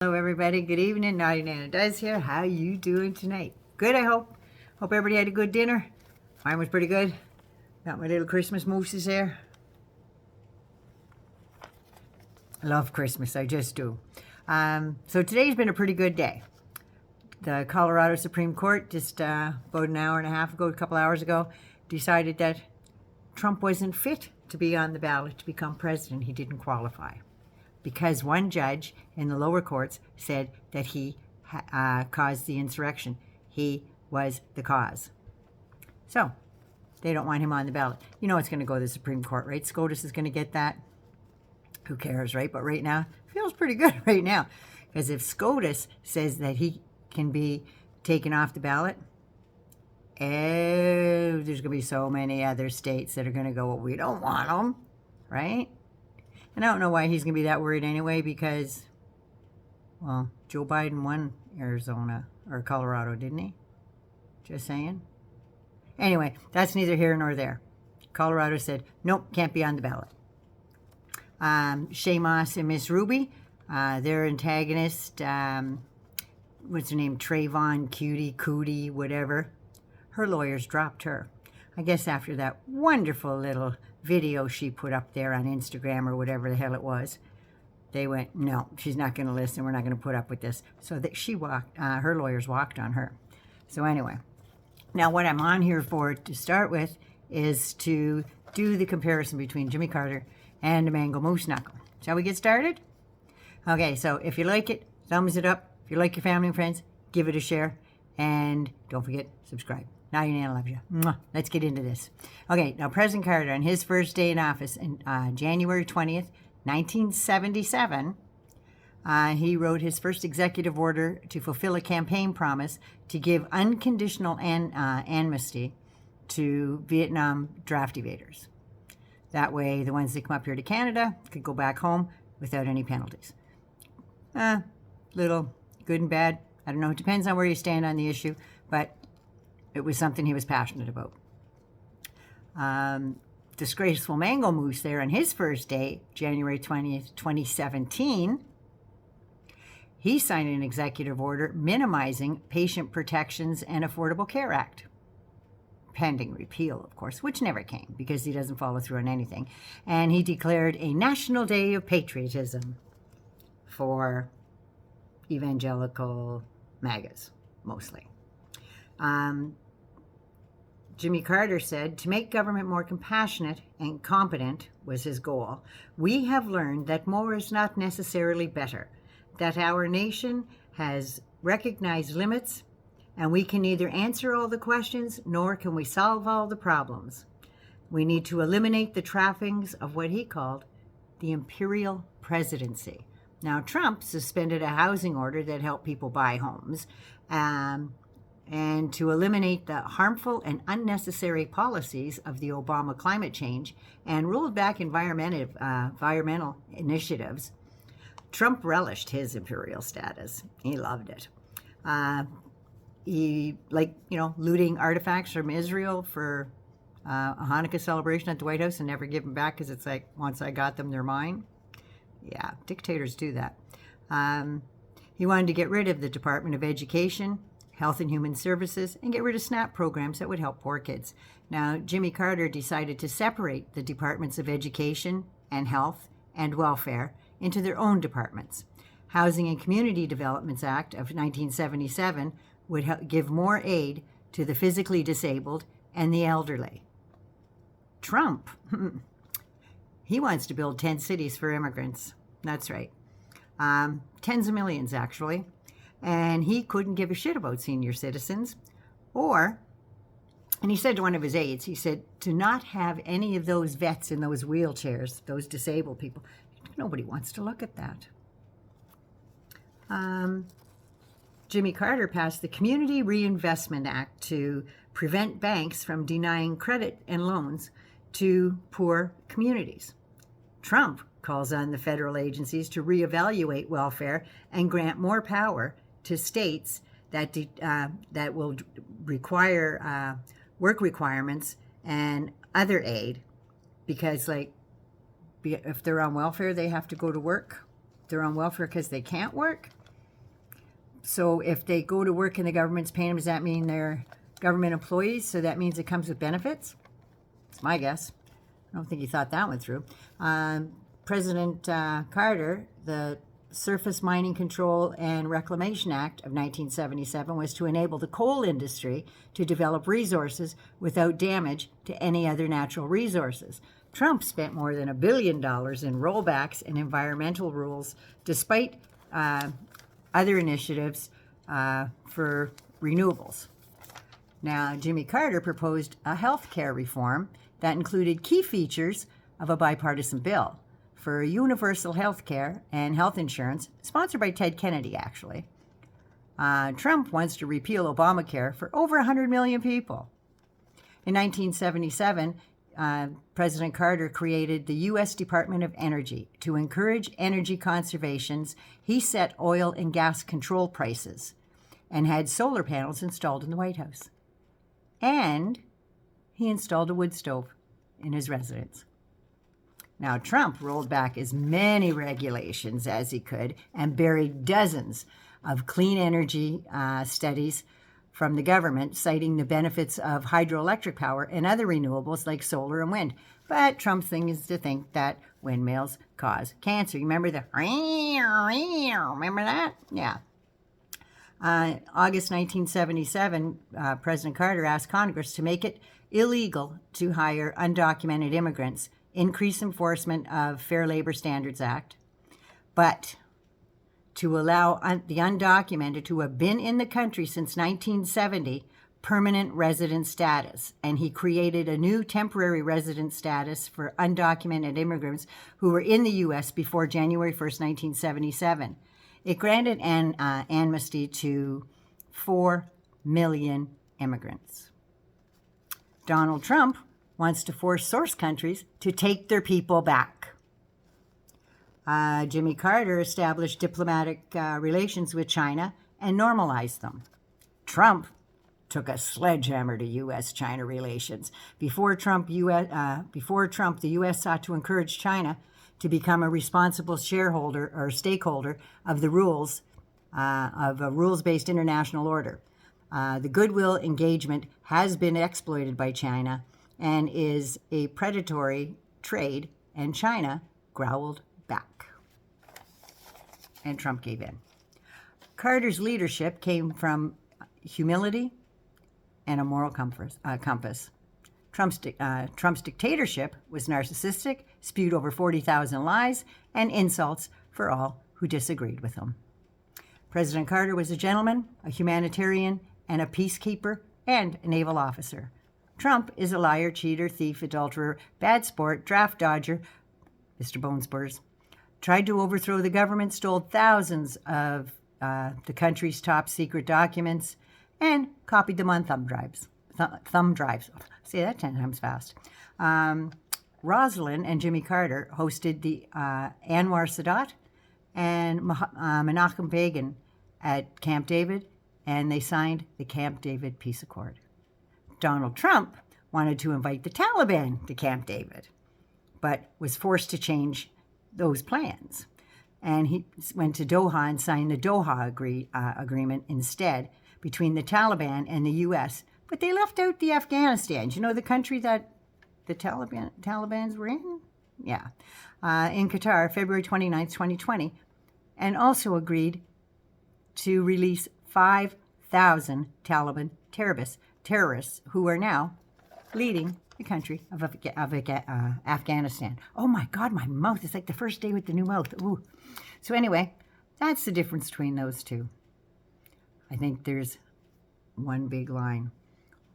Hello everybody, good evening. Naughty Nana Does here. How you doing tonight? Good, I hope. Hope everybody had a good dinner. Mine was pretty good. Got my little Christmas mooses there. I love Christmas, I just do. So today's been a pretty good day. The Colorado Supreme Court just about an hour and a half ago, a couple hours ago, decided that Trump wasn't fit to be on the ballot to become president. He didn't qualify, because one judge in the lower courts said that he caused the insurrection. He was the cause. So they don't want him on the ballot. You know it's going to go to the Supreme Court, right? SCOTUS is going to get that. Who cares, right? But right now, it feels pretty good right now. Because if SCOTUS says that he can be taken off the ballot, there's going to be so many other states that are going to go, well, we don't want him, right? And I don't know why he's going to be that worried anyway, because, well, Joe Biden won Arizona or Colorado, didn't he? Just saying. Anyway, that's neither here nor there. Colorado said, nope, can't be on the ballot. Shay Moss and Miss Ruby, their antagonist, what's her name, Trayvon, Cootie, whatever, her lawyers dropped her. I guess after that wonderful little video she put up there on Instagram or whatever the hell it was, they went, no, she's not going to listen. We're not going to put up with this. So that she walked, her lawyers walked on her. So anyway, now what I'm on here for to start with is to do the comparison between Jimmy Carter and the Mango Moose Knuckle. Shall we get started? Okay, so if you like it, thumbs it up. If you like your family and friends, give it a share. And don't forget, subscribe. Now your Nana loves you. Mwah. Let's get into this. Okay, now President Carter, on his first day in office, in January 20th, 1977, he wrote his first executive order to fulfill a campaign promise to give unconditional amnesty to Vietnam draft evaders. That way, the ones that come up here to Canada could go back home without any penalties. Little good and bad. I don't know. It depends on where you stand on the issue, but it was something he was passionate about. Disgraceful Mango Moose there on his first day, January 20th, 2017, he signed an executive order minimizing patient protections and Affordable Care Act. Pending repeal, of course, which never came because he doesn't follow through on anything. And he declared a National Day of Patriotism for evangelical MAGAs, mostly. Jimmy Carter said, to make government more compassionate and competent was his goal. We have learned that more is not necessarily better, that our nation has recognized limits, and we can neither answer all the questions nor can we solve all the problems. We need to eliminate the trappings of what he called the imperial presidency. Now, Trump suspended a housing order that helped people buy homes, and to eliminate the harmful and unnecessary policies of the Obama climate change and ruled back environmental initiatives. Trump relished his imperial status. He loved it. He, looting artifacts from Israel for a Hanukkah celebration at the White House and never give them back because it's like, once I got them, they're mine. Yeah, dictators do that. He wanted to get rid of the Department of Education, Health and Human Services, and get rid of SNAP programs that would help poor kids. Now, Jimmy Carter decided to separate the Departments of Education and Health and Welfare into their own departments. Housing and Community Developments Act of 1977 would give more aid to the physically disabled and the elderly. Trump, he wants to build 10 cities for immigrants. That's right. Tens of millions, actually. And he couldn't give a shit about senior citizens. And he said to one of his aides, he said, to not have any of those vets in those wheelchairs, those disabled people, nobody wants to look at that. Jimmy Carter passed the Community Reinvestment Act to prevent banks from denying credit and loans to poor communities. Trump calls on the federal agencies to reevaluate welfare and grant more power to states that will require work requirements and other aid, because if they're on welfare, they have to go to work. They're on welfare because they can't work. So if they go to work and the government's paying them, does that mean they're government employees? So that means it comes with benefits? It's my guess. I don't think he thought that one through. President Carter, the Surface Mining Control and Reclamation Act of 1977 was to enable the coal industry to develop resources without damage to any other natural resources. Trump spent more than $1 billion in rollbacks and environmental rules, despite other initiatives for renewables. Now, Jimmy Carter proposed a health care reform that included key features of a bipartisan bill for universal health care and health insurance, sponsored by Ted Kennedy, actually. Trump wants to repeal Obamacare for over 100 million people. In 1977, President Carter created the U.S. Department of Energy. To encourage energy conservation, he set oil and gas control prices and had solar panels installed in the White House. And he installed a wood stove in his residence. Now, Trump rolled back as many regulations as he could and buried dozens of clean energy studies from the government, citing the benefits of hydroelectric power and other renewables like solar and wind. But Trump's thing is to think that windmills cause cancer. You remember remember that? Yeah. August 1977, President Carter asked Congress to make it illegal to hire undocumented immigrants, increase enforcement of Fair Labor Standards Act, but to allow the undocumented who have been in the country since 1970 permanent resident status. And he created a new temporary resident status for undocumented immigrants who were in the U.S. before January 1st, 1977. It granted an amnesty to 4 million immigrants. Donald Trump wants to force source countries to take their people back. Jimmy Carter established diplomatic relations with China and normalized them. Trump took a sledgehammer to U.S.-China relations. Before Trump, the U.S. sought to encourage China to become a responsible shareholder or stakeholder of the rules of a rules-based international order. The goodwill engagement has been exploited by China and is a predatory trade, and China growled back. And Trump gave in. Carter's leadership came from humility and a moral compass. Trump's dictatorship was narcissistic, spewed over 40,000 lies and insults for all who disagreed with him. President Carter was a gentleman, a humanitarian, and a peacekeeper, and a naval officer. Trump is a liar, cheater, thief, adulterer, bad sport, draft dodger, Mr. Bone Spurs, tried to overthrow the government, stole thousands of the country's top secret documents, and copied them on thumb drives. Say that 10 times fast. Rosalind and Jimmy Carter hosted the Anwar Sadat and Menachem Begin at Camp David, and they signed the Camp David Peace Accord. Donald Trump wanted to invite the Taliban to Camp David, but was forced to change those plans. And he went to Doha and signed the Doha agreement instead between the Taliban and the U.S., but they left out the Afghanistan. You know, the country that the Talibans were in? Yeah. In Qatar, February 29th, 2020, and also agreed to release 5,000 Taliban terrorists who are now leading the country of Afghanistan. Oh my God, my mouth. It's like the first day with the new mouth. Ooh. So anyway, that's the difference between those two. I think there's one big line.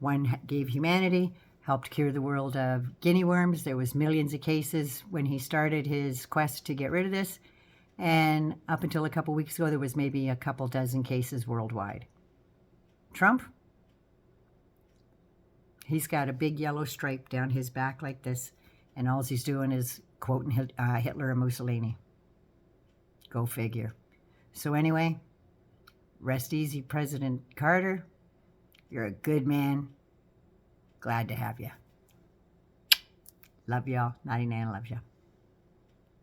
One gave humanity, helped cure the world of guinea worms. There was millions of cases when he started his quest to get rid of this. And up until a couple weeks ago, there was maybe a couple dozen cases worldwide. Trump, he's got a big yellow stripe down his back like this, and all he's doing is quoting Hitler and Mussolini. Go figure. So anyway, rest easy, President Carter. You're a good man. Glad to have you. Love y'all. 99 loves you.